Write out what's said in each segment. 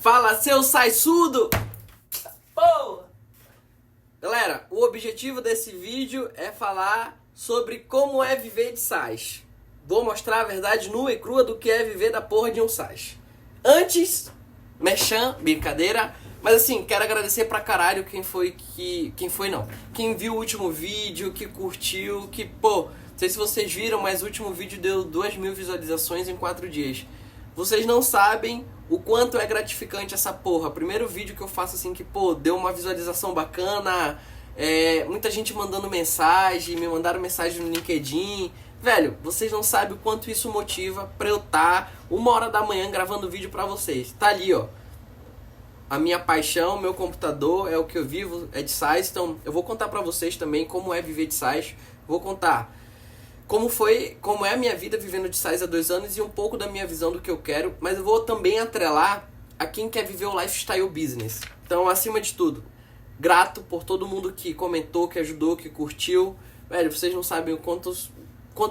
Fala, seu saisudo! Porra! Galera, o objetivo desse vídeo é falar sobre como é viver de SaaS. Vou mostrar a verdade nua e crua do que é viver da porra de um SaaS. Antes, merchan, brincadeira, mas assim, quero agradecer pra caralho quem viu o último vídeo, que curtiu, não sei se vocês viram, mas o último vídeo deu 2.000 visualizações em 4 dias. Vocês não sabem o quanto é gratificante essa porra. Primeiro vídeo que eu faço assim que, deu uma visualização bacana, muita gente mandando mensagem, me mandaram mensagem no LinkedIn. Velho, vocês não sabem o quanto isso motiva pra eu estar 1h da manhã gravando vídeo pra vocês. Tá ali, ó. A minha paixão, meu computador, é o que eu vivo, é de SaaS. Então, eu vou contar pra vocês também como é viver de SaaS. Vou contar como é a minha vida vivendo de SaaS há 2 anos e um pouco da minha visão do que eu quero. Mas eu vou também atrelar a quem quer viver o lifestyle business. Então, acima de tudo, grato por todo mundo que comentou, que ajudou, que curtiu. Velho, vocês não sabem o quanto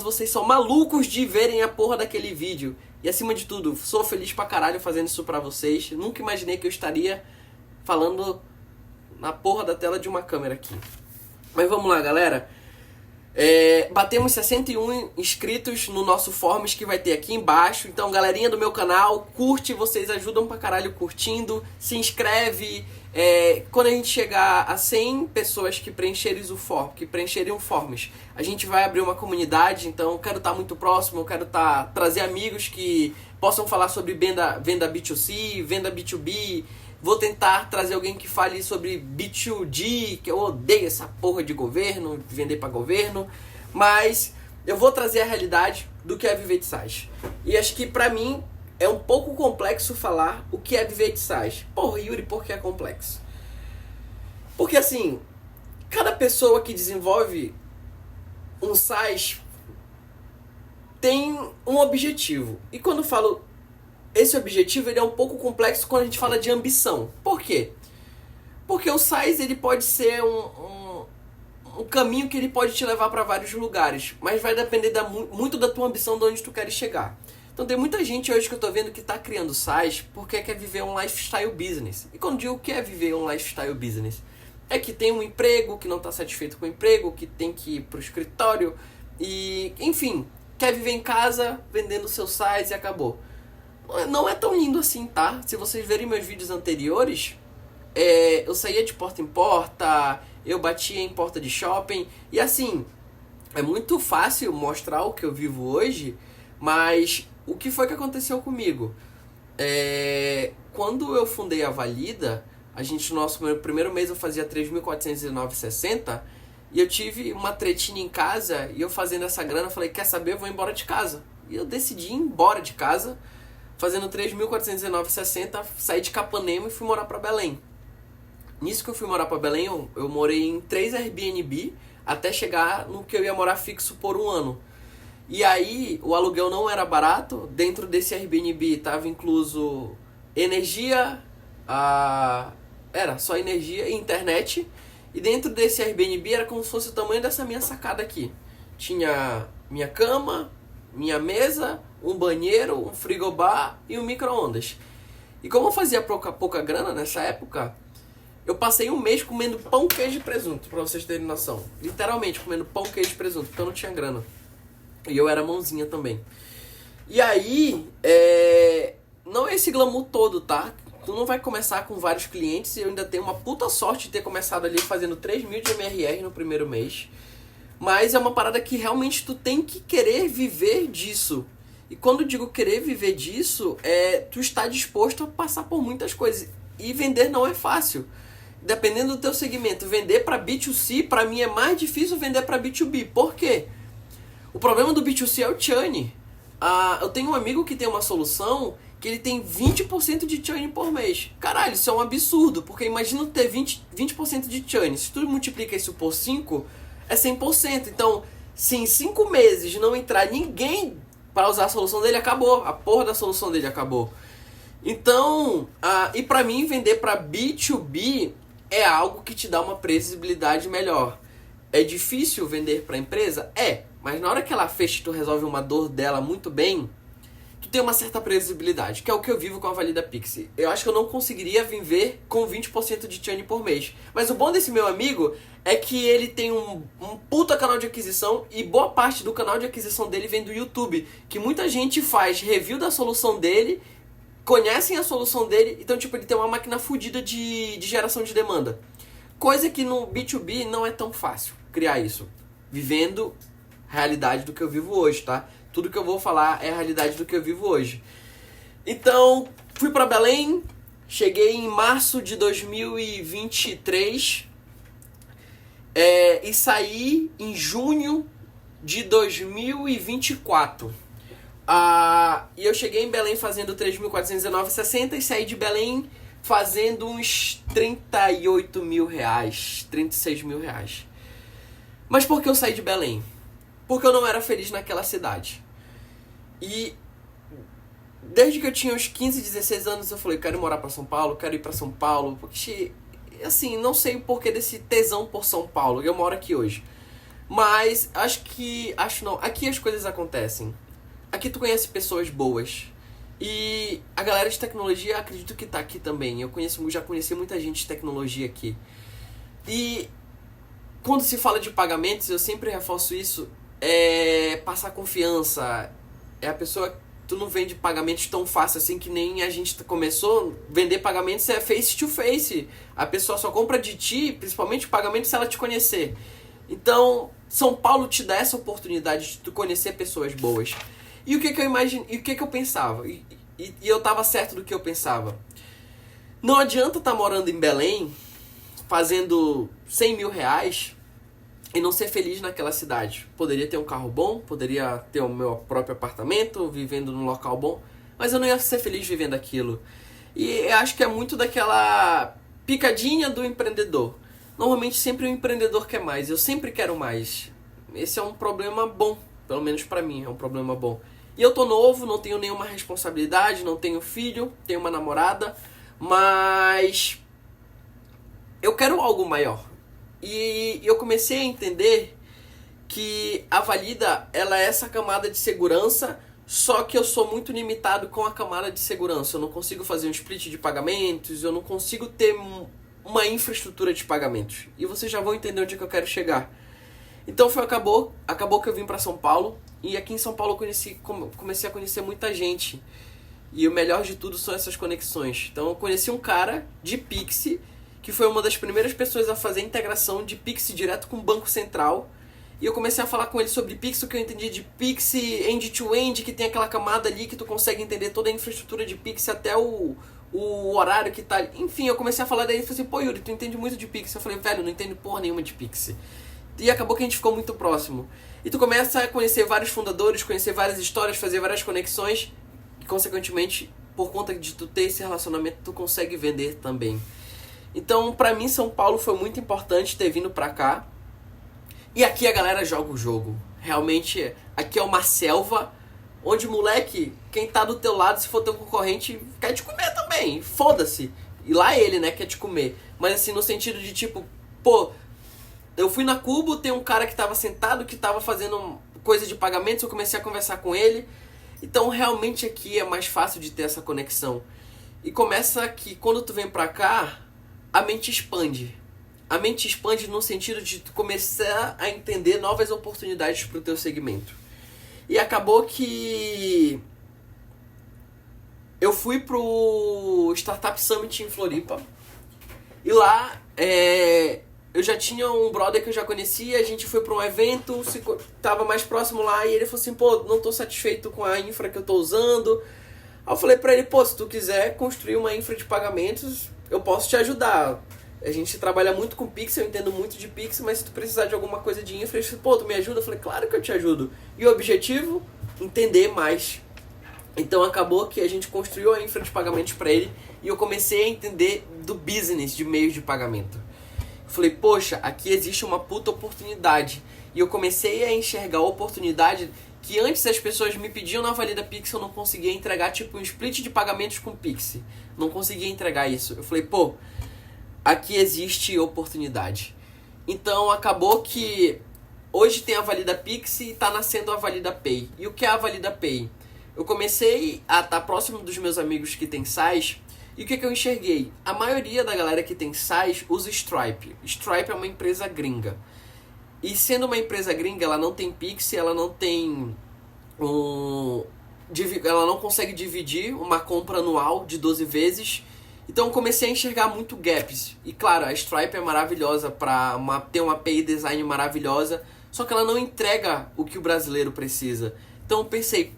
vocês são malucos de verem a porra daquele vídeo. E acima de tudo, sou feliz pra caralho fazendo isso pra vocês. Nunca imaginei que eu estaria falando na porra da tela de uma câmera aqui. Mas vamos lá, galera. Batemos 61 inscritos no nosso Forms que vai ter aqui embaixo. Então, galerinha do meu canal, curte, vocês ajudam pra caralho curtindo. Se inscreve. Quando a gente chegar a 100 pessoas que preencherem o Forms, a gente vai abrir uma comunidade. Então eu quero estar muito próximo, eu quero trazer amigos que possam falar sobre venda B2C, venda B2B. Vou tentar trazer alguém que fale sobre B2G, que eu odeio essa porra de governo, vender para governo. Mas eu vou trazer a realidade do que é viver de SaaS. E acho que pra mim é um pouco complexo falar o que é viver de SaaS. Porra, Yuri, por que é complexo? Porque assim, cada pessoa que desenvolve um SaaS tem um objetivo. E quando eu falo esse objetivo, ele é um pouco complexo quando a gente fala de ambição. Por quê? Porque o SaaS ele pode ser um caminho que ele pode te levar para vários lugares, mas vai depender muito da tua ambição, de onde tu queres chegar. Então tem muita gente hoje que eu tô vendo que tá criando SaaS porque quer viver um lifestyle business. E quando digo que é viver um lifestyle business, é que tem um emprego, que não tá satisfeito com o emprego, que tem que ir pro escritório e, enfim, quer viver em casa vendendo seu SaaS e acabou. Não é tão lindo assim, tá? Se vocês verem meus vídeos anteriores, eu saía de porta em porta, eu batia em porta de shopping e assim, é muito fácil mostrar o que eu vivo hoje, mas o que foi que aconteceu comigo? Quando eu fundei a Valida, no nosso primeiro mês eu fazia 3.409,60 e eu tive uma tretinha em casa e eu fazendo essa grana, eu falei, quer saber, eu vou embora de casa. E eu decidi ir embora de casa, fazendo 3.419,60, saí de Capanema e fui morar pra Belém. Nisso que eu fui morar pra Belém, eu morei em 3 Airbnb até chegar no que eu ia morar fixo por 1 ano. E aí, o aluguel não era barato. Dentro desse Airbnb estava incluso energia, era só energia e internet. E dentro desse Airbnb era como se fosse o tamanho dessa minha sacada aqui. Tinha minha cama, minha mesa, um banheiro, um frigobar e um micro-ondas. E como eu fazia pouca grana nessa época, eu passei 1 mês comendo pão, queijo e presunto, pra vocês terem noção. Literalmente comendo pão, queijo e presunto, porque eu não tinha grana. E eu era mãozinha também. E aí, não é esse glamour todo, tá? Tu não vai começar com vários clientes e eu ainda tenho uma puta sorte de ter começado ali fazendo 3.000 de MRR no primeiro mês. Mas é uma parada que realmente tu tem que querer viver disso. E quando eu digo querer viver disso, tu está disposto a passar por muitas coisas. E vender não é fácil. Dependendo do teu segmento, vender para B2C, para mim é mais difícil vender para B2B. Por quê? O problema do B2C é o churn. Eu tenho um amigo que tem uma solução que ele tem 20% de churn por mês. Caralho, isso é um absurdo, porque imagina ter 20% de churn. Se tu multiplica isso por 5, é 100%. Então, se em 5 meses não entrar ninguém para usar a solução dele, acabou. A porra da solução dele acabou. Então, e pra mim, vender para B2B é algo que te dá uma previsibilidade melhor. É difícil vender para empresa? Mas na hora que ela fecha e tu resolve uma dor dela muito bem, tu tem uma certa previsibilidade, que é o que eu vivo com a Valida Pix. Eu acho que eu não conseguiria viver com 20% de churn por mês. Mas o bom desse meu amigo é que ele tem um puta canal de aquisição e boa parte do canal de aquisição dele vem do YouTube, que muita gente faz review da solução dele, conhecem a solução dele, então tipo, ele tem uma máquina fodida de geração de demanda. Coisa que no B2B não é tão fácil criar isso, vivendo a realidade do que eu vivo hoje, tá? Tudo que eu vou falar é a realidade do que eu vivo hoje. Então, fui pra Belém, cheguei em março de 2023 e saí em junho de 2024. E eu cheguei em Belém fazendo 3.419,60 e saí de Belém fazendo uns 38 mil reais, 36 mil reais. Mas por que eu saí de Belém? Porque eu não era feliz naquela cidade. E desde que eu tinha uns 15, 16 anos, eu falei, quero morar pra São Paulo, quero ir pra São Paulo. Porque, assim, não sei o porquê desse tesão por São Paulo. Eu moro aqui hoje. Mas aqui as coisas acontecem. Aqui tu conhece pessoas boas. E a galera de tecnologia, acredito que tá aqui também. Já conheci muita gente de tecnologia aqui. E quando se fala de pagamentos, eu sempre reforço isso, passar confiança. A pessoa, tu não vende pagamentos tão fácil assim que nem a gente começou. Vender pagamentos é face to face. A pessoa só compra de ti, principalmente pagamentos, se ela te conhecer. Então, São Paulo te dá essa oportunidade de tu conhecer pessoas boas. E o que eu imagino, e o que eu pensava? E eu tava certo do que eu pensava. Não adianta estar morando em Belém, fazendo 100 mil reais e não ser feliz naquela cidade. Poderia ter um carro bom, poderia ter o meu próprio apartamento, vivendo num local bom, mas eu não ia ser feliz vivendo aquilo. E eu acho que é muito daquela picadinha do empreendedor. Normalmente sempre o empreendedor quer mais, eu sempre quero mais. Esse é um problema bom, pelo menos pra mim é um problema bom. E eu tô novo, não tenho nenhuma responsabilidade, não tenho filho, tenho uma namorada, mas eu quero algo maior. E eu comecei a entender que a Valida, ela é essa camada de segurança, só que eu sou muito limitado com a camada de segurança. Eu não consigo fazer um split de pagamentos, eu não consigo ter uma infraestrutura de pagamentos. E vocês já vão entender onde é que eu quero chegar. Então acabou que eu vim para São Paulo, e aqui em São Paulo eu comecei a conhecer muita gente. E o melhor de tudo são essas conexões. Então eu conheci um cara de Pix, que foi uma das primeiras pessoas a fazer integração de Pix direto com o Banco Central. E eu comecei a falar com ele sobre Pix, o que eu entendi de Pix end-to-end, que tem aquela camada ali que tu consegue entender toda a infraestrutura de Pix até o horário que tá... Enfim, eu comecei a falar daí e falei assim, pô Yuri, tu entende muito de Pix. Eu falei, velho, não entendo porra nenhuma de Pix. E acabou que a gente ficou muito próximo. E tu começa a conhecer vários fundadores, conhecer várias histórias, fazer várias conexões. E consequentemente, por conta de tu ter esse relacionamento, tu consegue vender também. Então, pra mim, São Paulo foi muito importante ter vindo pra cá. E aqui a galera joga o jogo. Realmente, aqui é uma selva onde, moleque, quem tá do teu lado, se for teu concorrente, quer te comer também. Foda-se. E lá ele, né, quer te comer. Mas assim, no sentido de tipo, pô, eu fui na Cubo, tem um cara que tava sentado, que tava fazendo coisa de pagamentos, eu comecei a conversar com ele. Então, realmente aqui é mais fácil de ter essa conexão. E começa que, quando tu vem pra cá, a mente expande. A mente expande no sentido de tu começar a entender novas oportunidades pro teu segmento. E acabou que eu fui pro Startup Summit em Floripa. E lá, eu já tinha um brother que eu já conhecia, a gente foi pra um evento, tava mais próximo lá, e ele falou assim, pô, não tô satisfeito com a infra que eu tô usando. Aí eu falei pra ele, pô, se tu quiser construir uma infra de pagamentos, eu posso te ajudar. A gente trabalha muito com Pix, eu entendo muito de Pix, mas se tu precisar de alguma coisa de infra, pô, tu me ajuda? Eu falei, claro que eu te ajudo. E o objetivo? Entender mais. Então acabou que a gente construiu a infra de pagamentos para ele e eu comecei a entender do business de meios de pagamento. Eu falei, poxa, aqui existe uma puta oportunidade. E eu comecei a enxergar a oportunidade que antes as pessoas me pediam na Valida Pix, eu não conseguia entregar, tipo um split de pagamentos com Pix. Não conseguia entregar isso. Eu falei, pô, aqui existe oportunidade. Então acabou que hoje tem a Valida Pix e está nascendo a Valida Pay. E o que é a Valida Pay? eu comecei a estar próximo dos meus amigos que tem SaaS, e o que eu enxerguei? A maioria da galera que tem SaaS usa Stripe. Stripe é uma empresa gringa. E sendo uma empresa gringa, ela não tem Pix, ela não tem ela não consegue dividir uma compra anual de 12 vezes. Então eu comecei a enxergar muito gaps. E claro, a Stripe é maravilhosa para ter uma API design maravilhosa, só que ela não entrega o que o brasileiro precisa. Então eu pensei,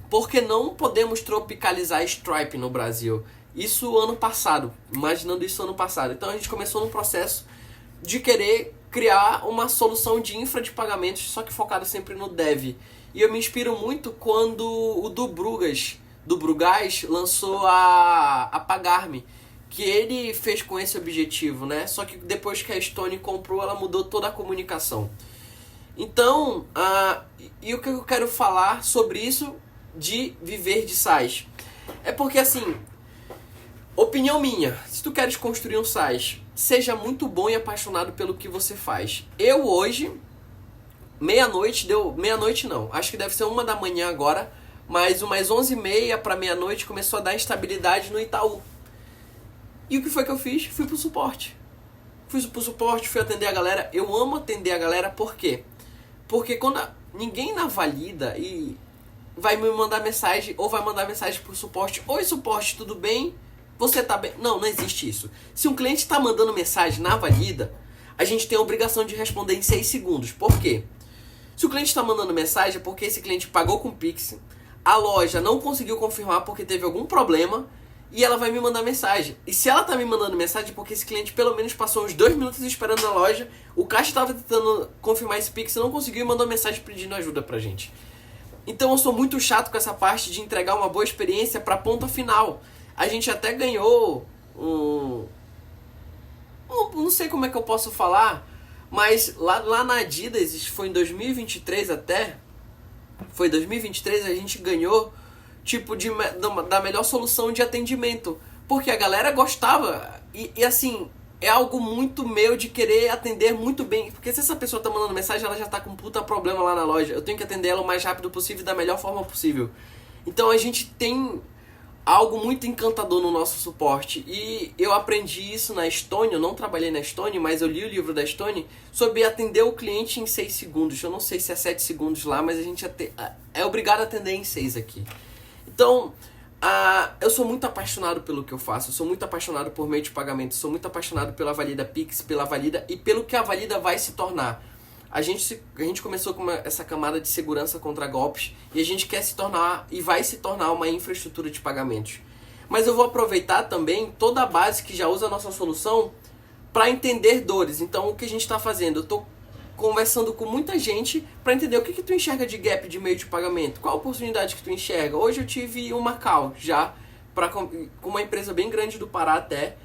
por que não podemos tropicalizar a Stripe no Brasil? Isso ano passado, imaginando isso ano passado. Então a gente começou no processo de querer criar uma solução de infra de pagamentos, só que focado sempre no dev. E eu me inspiro muito quando o do Brugás lançou a Pagar.me, que ele fez com esse objetivo, né? Só que depois que a Stone comprou, ela mudou toda a comunicação. Então, e o que eu quero falar sobre isso de viver de SaaS? É porque assim, opinião minha, se tu queres construir um SaaS, seja muito bom e apaixonado pelo que você faz. Eu hoje, meia-noite não, acho que deve ser 1 da manhã agora, mas umas 11h30 para meia-noite começou a dar instabilidade no Itaú. E o que foi que eu fiz? Fui pro suporte. Fui atender a galera. Eu amo atender a galera, por quê? Porque quando ninguém na valida e vai me mandar mensagem, ou vai mandar mensagem pro suporte: oi suporte, tudo bem? Você tá bem? Não existe isso. Se um cliente está mandando mensagem na valida, a gente tem a obrigação de responder em 6 segundos. Por quê? Se o cliente está mandando mensagem é porque esse cliente pagou com Pix, a loja não conseguiu confirmar porque teve algum problema, e ela vai me mandar mensagem. E se ela tá me mandando mensagem é porque esse cliente pelo menos passou uns 2 minutos esperando na loja, o caixa estava tentando confirmar esse Pix e não conseguiu e mandou mensagem pedindo ajuda pra gente. Então eu sou muito chato com essa parte de entregar uma boa experiência pra ponta final. A gente até ganhou não sei como é que eu posso falar, mas lá na Adidas, isso foi em 2023 até, foi 2023, a gente ganhou tipo da melhor solução de atendimento, porque a galera gostava, e assim, é algo muito meu de querer atender muito bem, porque se essa pessoa tá mandando mensagem, ela já tá com um puta problema lá na loja, eu tenho que atender ela o mais rápido possível e da melhor forma possível. Então a gente tem algo muito encantador no nosso suporte, e eu aprendi isso na Stone. Eu não trabalhei na Stone, mas eu li o livro da Stone sobre atender o cliente em 6 segundos. Eu não sei se é 7 segundos lá, mas a gente é obrigado a atender em 6 aqui. Então, eu sou muito apaixonado pelo que eu faço, eu sou muito apaixonado por meio de pagamento, sou muito apaixonado pela Valida Pix, pela Valida e pelo que a Valida vai se tornar. A gente começou com essa camada de segurança contra golpes, e a gente quer se tornar e vai se tornar uma infraestrutura de pagamentos. Mas eu vou aproveitar também toda a base que já usa a nossa solução para entender dores. Então o que a gente está fazendo? Eu estou conversando com muita gente para entender o que tu enxerga de gap de meio de pagamento, qual a oportunidade que tu enxerga. Hoje eu tive uma call já com uma empresa bem grande do Pará até,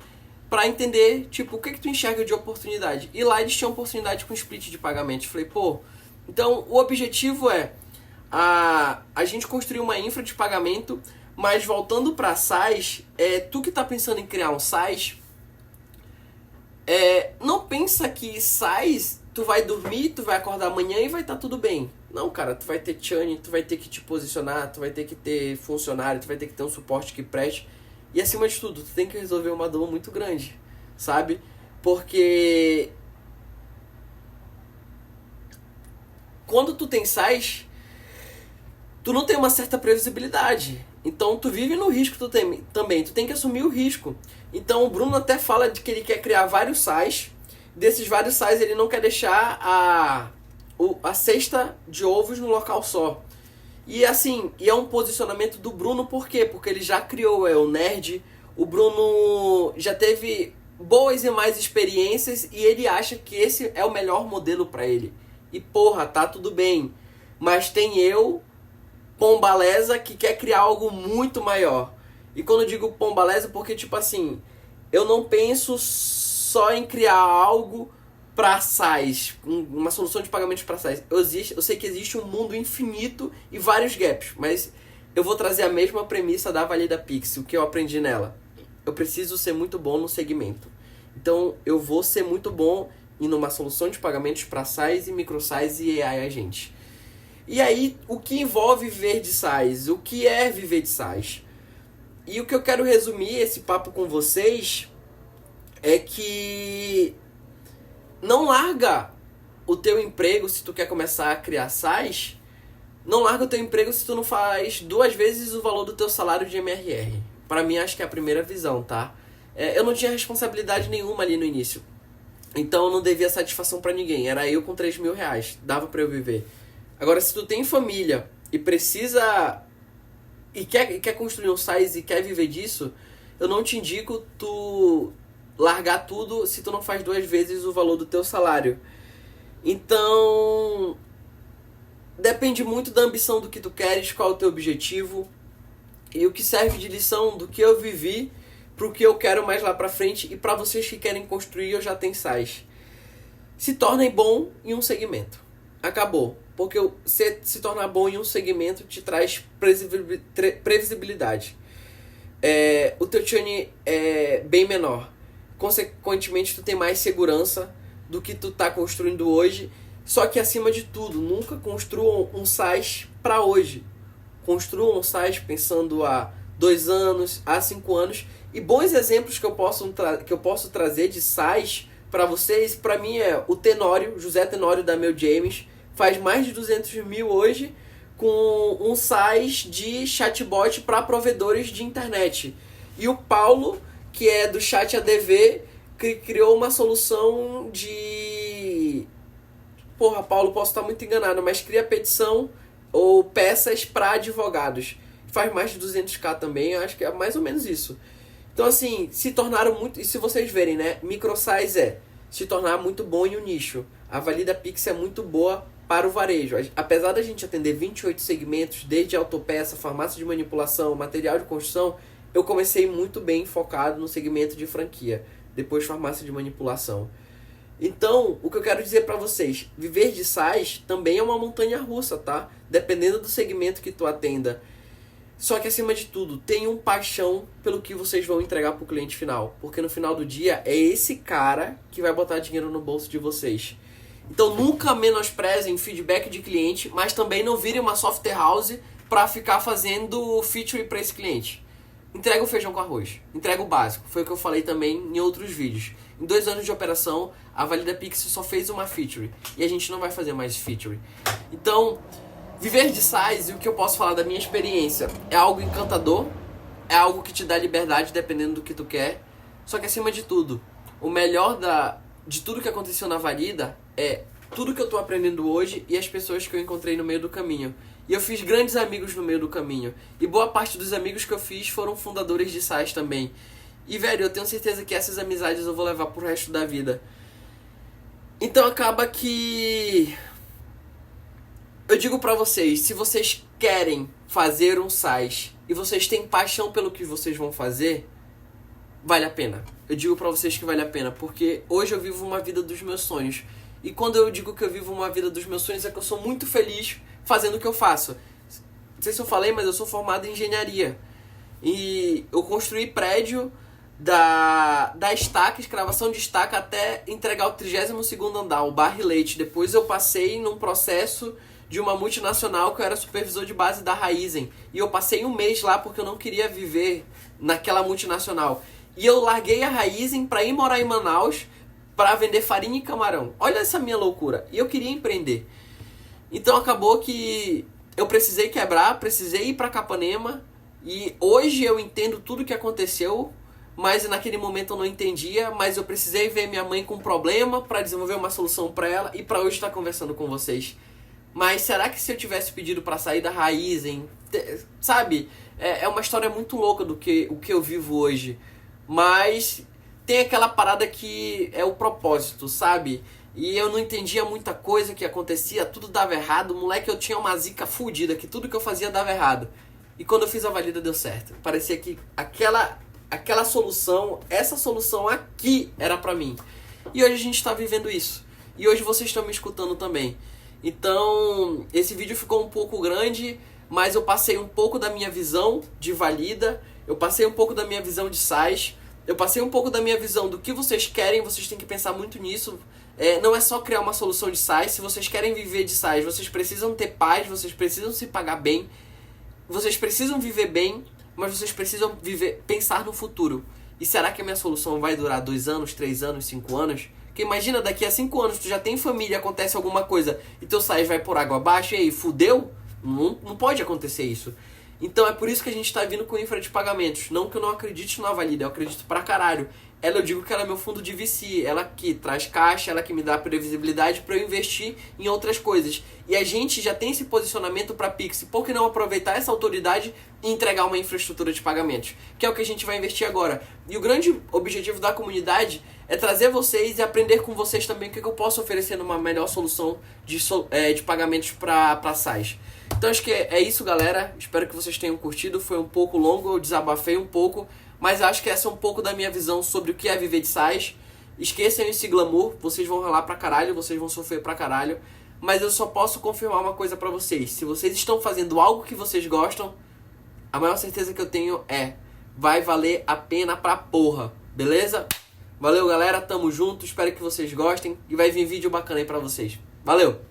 para entender, tipo, o que tu enxerga de oportunidade. E lá eles tinham oportunidade com split de pagamento. Falei, então o objetivo é a gente construir uma infra de pagamento, mas voltando para SaaS, tu que tá pensando em criar um SaaS, não pensa que SaaS, tu vai dormir, tu vai acordar amanhã e vai estar tudo bem. Não, cara, tu vai ter churn, tu vai ter que te posicionar, tu vai ter que ter funcionário, tu vai ter que ter um suporte que preste. E acima de tudo, tu tem que resolver uma dor muito grande, sabe? Porque quando tu tem SaaS, tu não tem uma certa previsibilidade. Então tu vive no risco também, tu tem que assumir o risco. Então o Bruno até fala de que ele quer criar vários SaaS. Desses vários SaaS ele não quer deixar a cesta de ovos no local só. E assim, é um posicionamento do Bruno, por quê? Porque ele já criou o Nerd, o Bruno já teve boas e mais experiências e ele acha que esse é o melhor modelo para ele. E tá tudo bem, mas tem eu, Pombaleza, que quer criar algo muito maior. E quando eu digo Pombaleza, porque tipo assim, eu não penso só em criar algo para SaaS, uma solução de pagamentos para SaaS. Eu sei que existe um mundo infinito e vários gaps, mas eu vou trazer a mesma premissa da Valida Pix, o que eu aprendi nela. Eu preciso ser muito bom no segmento. Então eu vou ser muito bom em uma solução de pagamentos para SaaS e micro SaaS e AI agente. E aí, o que envolve viver de SaaS? O que é viver de SaaS? E o que eu quero resumir esse papo com vocês é que não larga o teu emprego se tu quer começar a criar SaaS. Não larga o teu emprego se tu não faz 2 vezes o valor do teu salário de MRR. Pra mim, acho que é a primeira visão, tá? Eu não tinha responsabilidade nenhuma ali no início. Então, eu não devia satisfação pra ninguém. Era eu com 3 mil reais. Dava pra eu viver. Agora, se tu tem família e precisa... E quer construir um SaaS e quer viver disso, eu não te indico tu largar tudo se tu não faz 2 vezes o valor do teu salário. Então... Depende muito da ambição do que tu queres, qual é o teu objetivo. E o que serve de lição do que eu vivi pro que eu quero mais lá pra frente. E pra vocês que querem construir, eu já tenho SaaS. Se tornem bom em um segmento. Acabou. Porque se tornar bom em um segmento te traz previsibilidade. O teu churn é bem menor. Consequentemente, tu tem mais segurança do que tu tá construindo hoje. Só que, acima de tudo, nunca construam um SaaS para hoje. Construam um SaaS pensando há 2 anos, há 5 anos. E bons exemplos que eu posso trazer de SaaS para vocês, para mim é o Tenório, José Tenório da Meu James, faz mais de 200 mil hoje com um SaaS de chatbot para provedores de internet. E o Paulo, que é do Chat ADV, que criou uma solução de... Porra, Paulo, posso estar muito enganado, mas cria petição ou peças para advogados. Faz mais de 200k também, eu acho que é mais ou menos isso. Então, assim, se tornaram muito... E se vocês verem, né? Microsize é se tornar muito bom em um nicho. A Valida Pix é muito boa para o varejo. Apesar da gente atender 28 segmentos, desde autopeça, farmácia de manipulação, material de construção, eu comecei muito bem focado no segmento de franquia. Depois farmácia de manipulação. Então, o que eu quero dizer para vocês, viver de SaaS também é uma montanha russa, tá? Dependendo do segmento que tu atenda. Só que, acima de tudo, tenham paixão pelo que vocês vão entregar para o cliente final. Porque no final do dia, é esse cara que vai botar dinheiro no bolso de vocês. Então, nunca menosprezem feedback de cliente, mas também não virem uma software house para ficar fazendo feature para esse cliente. Entrega o feijão com arroz. Entrega o básico. Foi o que eu falei também em outros vídeos. Em 2 anos de operação, a Valida Pix só fez uma feature. E a gente não vai fazer mais feature. Então, viver de SaaS, e o que eu posso falar da minha experiência, é algo encantador. É algo que te dá liberdade dependendo do que tu quer. Só que, acima de tudo, o melhor de tudo que aconteceu na Valida é tudo que eu tô aprendendo hoje e as pessoas que eu encontrei no meio do caminho. E eu fiz grandes amigos no meio do caminho. E boa parte dos amigos que eu fiz foram fundadores de SaaS também. E, velho, eu tenho certeza que essas amizades eu vou levar pro resto da vida. Então acaba que... Eu digo pra vocês, se vocês querem fazer um SaaS e vocês têm paixão pelo que vocês vão fazer, vale a pena. Eu digo pra vocês que vale a pena, porque hoje eu vivo uma vida dos meus sonhos. E quando eu digo que eu vivo uma vida dos meus sonhos, é que eu sou muito feliz fazendo o que eu faço. Não sei se eu falei, mas eu sou formado em engenharia. E eu construí prédio da estaca, escravação de estaca, até entregar o 32º andar, o Barre Leite. Depois eu passei num processo de uma multinacional que eu era supervisor de base da Raizen. E eu passei 1 mês lá porque eu não queria viver naquela multinacional. E eu larguei a Raizen para ir morar em Manaus para vender farinha e camarão. Olha essa minha loucura. E eu queria empreender. Então acabou que eu precisei quebrar, precisei ir para Capanema. E hoje eu entendo tudo o que aconteceu, mas naquele momento eu não entendia. Mas eu precisei ver minha mãe com problema para desenvolver uma solução para ela e para hoje estar conversando com vocês. Mas será que se eu tivesse pedido para sair da Raizen, sabe? É uma história muito louca do que o que eu vivo hoje. Mas tem aquela parada que é o propósito, sabe? E eu não entendia muita coisa que acontecia, tudo dava errado. Moleque, eu tinha uma zica fudida, que tudo que eu fazia dava errado. E quando eu fiz a Valida deu certo. Parecia que aquela solução, essa solução aqui era pra mim. E hoje a gente tá vivendo isso. E hoje vocês estão me escutando também. Então, esse vídeo ficou um pouco grande, mas eu passei um pouco da minha visão de Valida, eu passei um pouco da minha visão de SaaS. Eu passei um pouco da minha visão do que vocês querem, vocês têm que pensar muito nisso. Não é só criar uma solução de SaaS. Se vocês querem viver de SaaS, vocês precisam ter paz, vocês precisam se pagar bem, vocês precisam viver bem, mas vocês precisam pensar no futuro. E será que a minha solução vai durar 2 anos, 3 anos, 5 anos? Porque imagina, daqui a 5 anos tu já tem família, acontece alguma coisa e teu SaaS vai por água abaixo, e aí, fudeu? Não pode acontecer isso. Então é por isso que a gente tá vindo com infra de pagamentos. Não que eu não acredite na Valida, eu acredito pra caralho. Eu digo que ela é meu fundo de VC, ela que traz caixa, ela que me dá previsibilidade para eu investir em outras coisas. E a gente já tem esse posicionamento para Pix, por que não aproveitar essa autoridade e entregar uma infraestrutura de pagamentos? Que é o que a gente vai investir agora. E o grande objetivo da comunidade é trazer vocês e aprender com vocês também o que eu posso oferecer numa melhor solução de pagamentos para SaaS. Então acho que é isso, galera. Espero que vocês tenham curtido. Foi um pouco longo, eu desabafei um pouco, mas acho que essa é um pouco da minha visão sobre o que é viver de SaaS. Esqueçam esse glamour, vocês vão ralar pra caralho, vocês vão sofrer pra caralho. Mas eu só posso confirmar uma coisa pra vocês. Se vocês estão fazendo algo que vocês gostam, a maior certeza que eu tenho vai valer a pena pra porra, beleza? Valeu, galera, tamo junto, espero que vocês gostem e vai vir vídeo bacana aí pra vocês. Valeu!